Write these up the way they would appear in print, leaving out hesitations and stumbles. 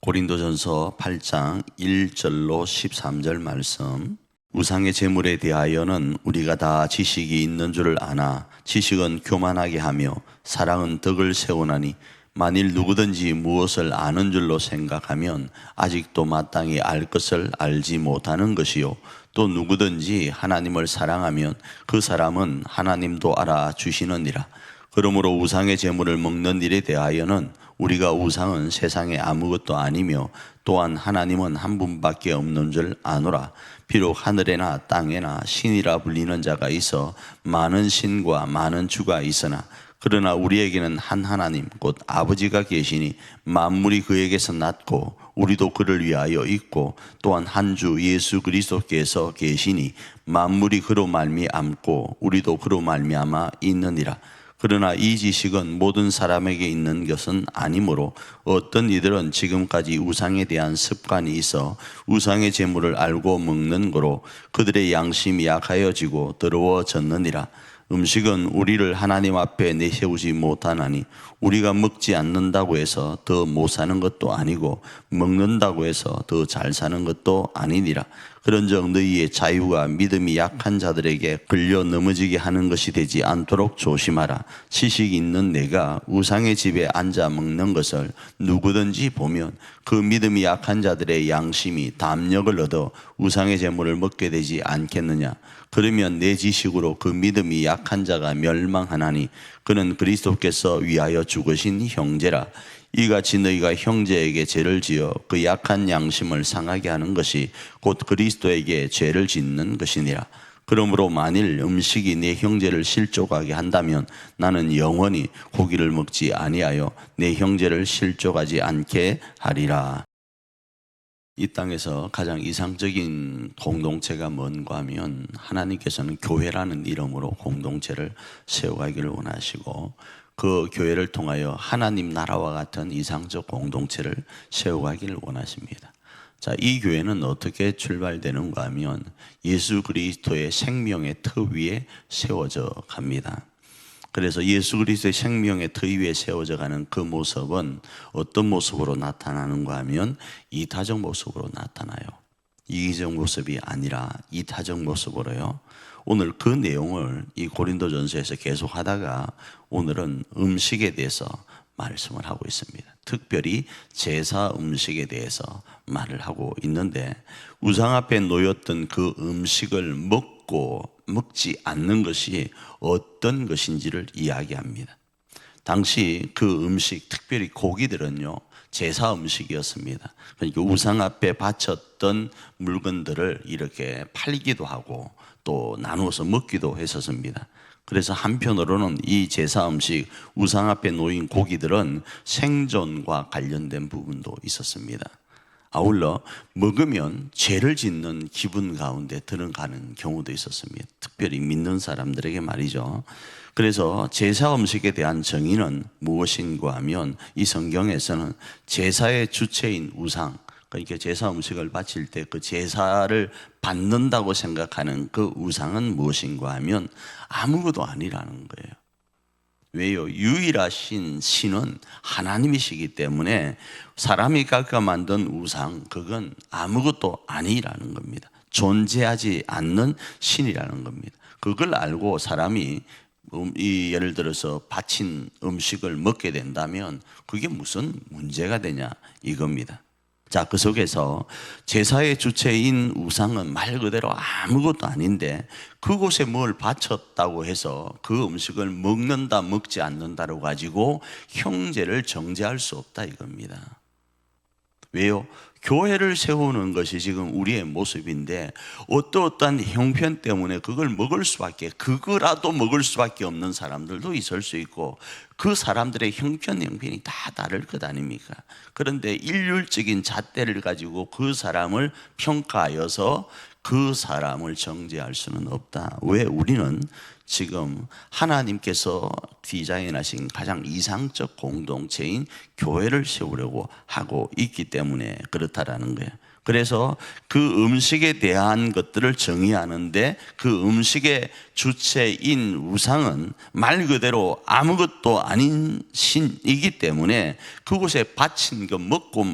고린도전서 8장 1절로 13절 말씀. 우상의 제물에 대하여는 우리가 다 지식이 있는 줄을 아나 지식은 교만하게 하며 사랑은 덕을 세우나니 만일 누구든지 무엇을 아는 줄로 생각하면 아직도 마땅히 알 것을 알지 못하는 것이요, 또 누구든지 하나님을 사랑하면 그 사람은 하나님도 알아주시느니라. 그러므로 우상의 제물을 먹는 일에 대하여는 우리가 우상은 세상에 아무것도 아니며 또한 하나님은 한 분밖에 없는 줄 아노라. 비록 하늘에나 땅에나 신이라 불리는 자가 있어 많은 신과 많은 주가 있으나 그러나 우리에게는 한 하나님 곧 아버지가 계시니 만물이 그에게서 났고 우리도 그를 위하여 있고 또한 한 주 예수 그리스도께서 계시니 만물이 그로 말미암고 우리도 그로 말미암아 있느니라. 그러나 이 지식은 모든 사람에게 있는 것은 아니므로 어떤 이들은 지금까지 우상에 대한 습관이 있어 우상의 제물을 알고 먹는 거로 그들의 양심이 약하여지고 더러워졌느니라. 음식은 우리를 하나님 앞에 내세우지 못하나니 우리가 먹지 않는다고 해서 더 못 사는 것도 아니고 먹는다고 해서 더 잘 사는 것도 아니니라. 그런즉 너희의 자유가 믿음이 약한 자들에게 걸려 넘어지게 하는 것이 되지 않도록 조심하라. 지식이 있는 내가 우상의 집에 앉아 먹는 것을 누구든지 보면 그 믿음이 약한 자들의 양심이 담력을 얻어 우상의 제물을 먹게 되지 않겠느냐. 그러면 내 지식으로 그 믿음이 약한 자가 멸망하나니 그는 그리스도께서 위하여 죽으신 형제라. 이같이 너희가 형제에게 죄를 지어 그 약한 양심을 상하게 하는 것이 곧 그리스도에게 죄를 짓는 것이니라. 그러므로 만일 음식이 내 형제를 실족하게 한다면 나는 영원히 고기를 먹지 아니하여 내 형제를 실족하지 않게 하리라. 이 땅에서 가장 이상적인 공동체가 뭔가 하면 하나님께서는 교회라는 이름으로 공동체를 세워가기를 원하시고 그 교회를 통하여 하나님 나라와 같은 이상적 공동체를 세워가기를 원하십니다. 자, 이 교회는 어떻게 출발되는가 하면 예수 그리스도의 생명의 터 위에 세워져 갑니다. 그래서 예수 그리스도의 생명의 터 위에 세워져 가는 그 모습은 어떤 모습으로 나타나는가 하면 이타적 모습으로 나타나요. 이기적 모습이 아니라 이타적 모습으로요. 오늘 그 내용을 이 고린도전서에서 계속 하다가 오늘은 음식에 대해서 말씀을 하고 있습니다. 특별히 제사 음식에 대해서 말을 하고 있는데 우상 앞에 놓였던 그 음식을 먹지 않는 것이 어떤 것인지를 이야기합니다. 당시 그 음식, 특별히 고기들은요, 제사 음식이었습니다. 그러니까 우상 앞에 바쳤던 물건들을 이렇게 팔기도 하고 또 나누어서 먹기도 했었습니다. 그래서 한편으로는 이 제사 음식, 우상 앞에 놓인 고기들은 생존과 관련된 부분도 있었습니다. 아울러 먹으면 죄를 짓는 기분 가운데 들어가는 경우도 있었습니다. 특별히 믿는 사람들에게 말이죠. 그래서 제사 음식에 대한 정의는 무엇인가 하면 이 성경에서는 제사의 주체인 우상, 그러니까 제사 음식을 바칠 때 그 제사를 받는다고 생각하는 그 우상은 무엇인가 하면 아무것도 아니라는 거예요. 왜요? 유일하신 신은 하나님이시기 때문에 사람이 깎아 만든 우상, 그건 아무것도 아니라는 겁니다. 존재하지 않는 신이라는 겁니다. 그걸 알고 사람이 예를 들어서 바친 음식을 먹게 된다면 그게 무슨 문제가 되냐 이겁니다. 자, 그 속에서 제사의 주체인 우상은 말 그대로 아무것도 아닌데 그곳에 뭘 바쳤다고 해서 그 음식을 먹는다 먹지 않는다로 가지고 형제를 정죄할 수 없다 이겁니다. 왜요? 교회를 세우는 것이 지금 우리의 모습인데 어떠한 형편 때문에 그거라도 먹을 수밖에 없는 사람들도 있을 수 있고 그 사람들의 형편이 다 다를 것 아닙니까? 그런데 일률적인 잣대를 가지고 그 사람을 평가하여서 그 사람을 정죄할 수는 없다. 왜? 우리는 지금 하나님께서 디자인하신 가장 이상적 공동체인 교회를 세우려고 하고 있기 때문에 그렇다라는 거예요. 그래서 그 음식에 대한 것들을 정의하는데 그 음식의 주체인 우상은 말 그대로 아무것도 아닌 신이기 때문에 그곳에 바친 것 먹고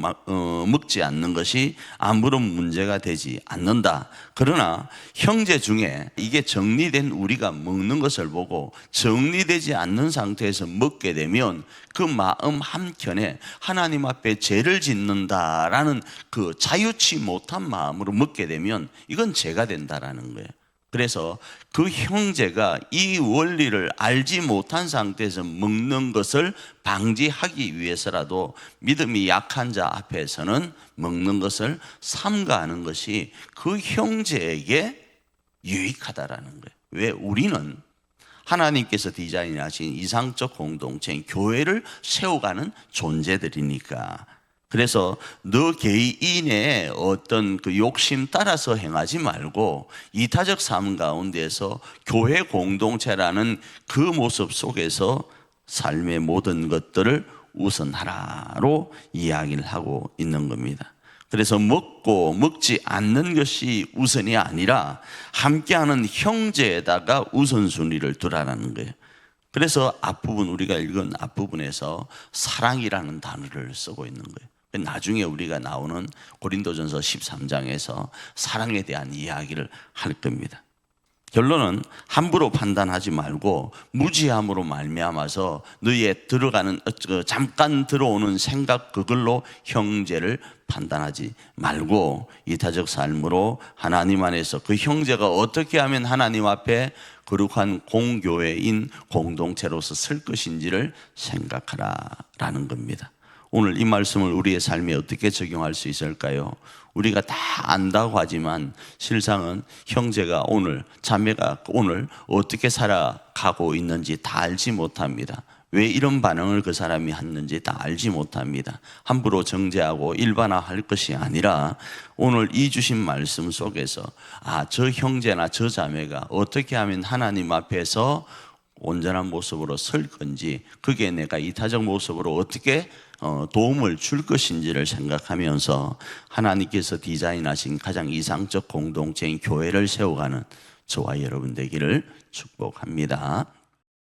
먹지 않는 것이 아무런 문제가 되지 않는다. 그러나 형제 중에 이게 정리된 우리가 먹는 것을 보고 정리되지 않는 상태에서 먹게 되면 그 마음 한켠에 하나님 앞에 죄를 짓는다라는 그 자유치 못한 마음으로 먹게 되면 이건 죄가 된다라는 거예요. 그래서 그 형제가 이 원리를 알지 못한 상태에서 먹는 것을 방지하기 위해서라도 믿음이 약한 자 앞에서는 먹는 것을 삼가하는 것이 그 형제에게 유익하다라는 거예요. 왜? 우리는 하나님께서 디자인하신 이상적 공동체인 교회를 세워가는 존재들이니까. 그래서 너 개인의 어떤 그 욕심 따라서 행하지 말고 이타적 삶 가운데서 교회 공동체라는 그 모습 속에서 삶의 모든 것들을 우선하라로 이야기를 하고 있는 겁니다. 그래서 먹고 먹지 않는 것이 우선이 아니라 함께하는 형제에다가 우선순위를 두라는 거예요. 그래서 앞부분, 우리가 읽은 앞부분에서 사랑이라는 단어를 쓰고 있는 거예요. 나중에 우리가 나오는 고린도전서 13장에서 사랑에 대한 이야기를 할 겁니다. 결론은 함부로 판단하지 말고 무지함으로 말미암아서 너희의 들어가는 잠깐 들어오는 생각 그걸로 형제를 판단하지 말고 이타적 삶으로 하나님 안에서 그 형제가 어떻게 하면 하나님 앞에 거룩한 공교회인 공동체로서 설 것인지를 생각하라라는 겁니다. 오늘 이 말씀을 우리의 삶에 어떻게 적용할 수 있을까요? 우리가 다 안다고 하지만 실상은 형제가 오늘, 자매가 오늘 어떻게 살아가고 있는지 다 알지 못합니다. 왜 이런 반응을 그 사람이 했는지 다 알지 못합니다. 함부로 정죄하고 일반화할 것이 아니라 오늘 이 주신 말씀 속에서 저 형제나 저 자매가 어떻게 하면 하나님 앞에서 온전한 모습으로 설 건지, 그게 내가 이타적 모습으로 어떻게 도움을 줄 것인지를 생각하면서 하나님께서 디자인하신 가장 이상적 공동체인 교회를 세워가는 저와 여러분 되기를 축복합니다.